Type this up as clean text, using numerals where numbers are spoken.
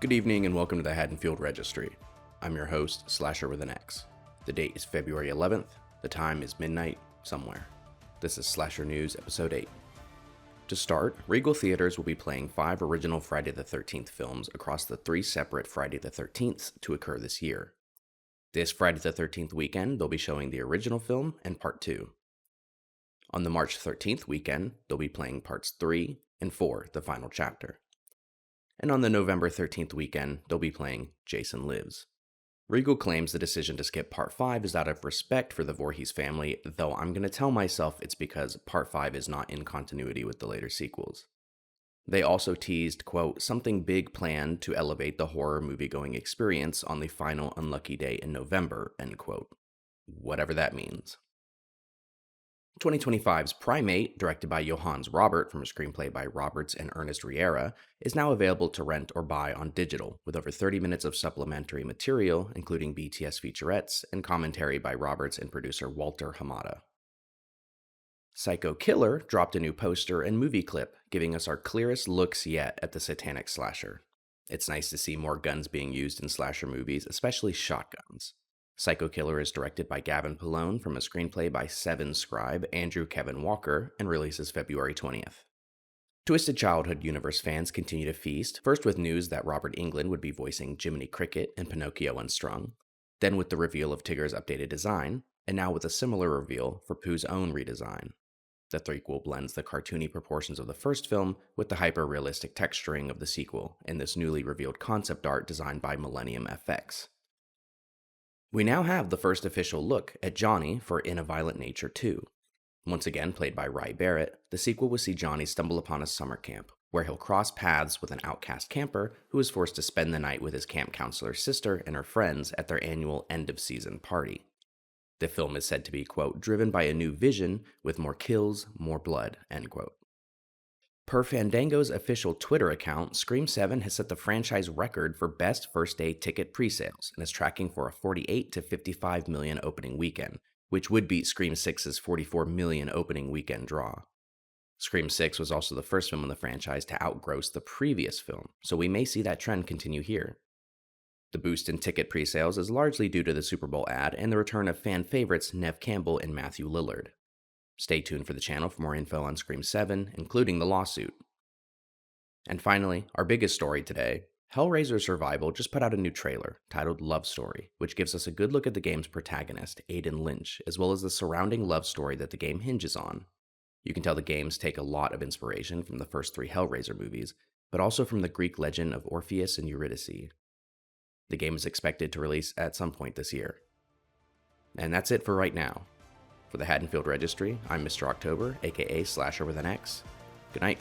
Good evening and welcome to the Haddonfield Registry. I'm your host, Slasher with an X. The date is February 11th, the time is midnight, somewhere. This is Slasher News Episode 8. To start, Regal Theaters will be playing 5 original Friday the 13th films across the 3 separate Friday the 13ths to occur this year. This Friday the 13th weekend, they'll be showing the original film and Part 2. On the March 13th weekend, they'll be playing Parts 3 and 4, the final chapter. And on the November 13th weekend, they'll be playing Jason Lives. Regal claims the decision to skip Part 5 is out of respect for the Voorhees family, though I'm going to tell myself it's because Part 5 is not in continuity with the later sequels. They also teased, quote, something big planned to elevate the horror movie-going experience on the final unlucky day in November, end quote. Whatever that means. 2025's Primate, directed by Johannes Robert from a screenplay by Roberts and Ernest Riera, is now available to rent or buy on digital, with over 30 minutes of supplementary material, including BTS featurettes and commentary by Roberts and producer Walter Hamada. Psycho Killer dropped a new poster and movie clip, giving us our clearest looks yet at the Satanic slasher. It's nice to see more guns being used in slasher movies, especially shotguns. Psycho Killer is directed by Gavin Pallone from a screenplay by Seven scribe Andrew Kevin Walker and releases February 20th. Twisted Childhood universe fans continue to feast, first with news that Robert Englund would be voicing Jiminy Cricket in Pinocchio Unstrung, then with the reveal of Tigger's updated design, and now with a similar reveal for Pooh's own redesign. The threequel blends the cartoony proportions of the first film with the hyper-realistic texturing of the sequel in this newly revealed concept art designed by Millennium FX. We now have the first official look at Johnny for In a Violent Nature 2. Once again played by Ry Barrett, the sequel will see Johnny stumble upon a summer camp, where he'll cross paths with an outcast camper who is forced to spend the night with his camp counselor's sister and her friends at their annual end-of-season party. The film is said to be, quote, driven by a new vision with more kills, more blood, end quote. Per Fandango's official Twitter account, Scream 7 has set the franchise record for best first-day ticket pre-sales and is tracking for a 48 to 55 million opening weekend, which would beat Scream 6's 44 million opening weekend draw. Scream 6 was also the first film in the franchise to outgross the previous film, so we may see that trend continue here. The boost in ticket pre-sales is largely due to the Super Bowl ad and the return of fan favorites Neve Campbell and Matthew Lillard. Stay tuned for the channel for more info on Scream 7, including the lawsuit. And finally, our biggest story today, Hellraiser Survival just put out a new trailer titled Love Story, which gives us a good look at the game's protagonist, Aiden Lynch, as well as the surrounding love story that the game hinges on. You can tell the games take a lot of inspiration from the first 3 Hellraiser movies, but also from the Greek legend of Orpheus and Eurydice. The game is expected to release at some point this year. And that's it for right now. For the Haddonfield Registry, I'm Mr. October, aka Slasher with an X. Good night.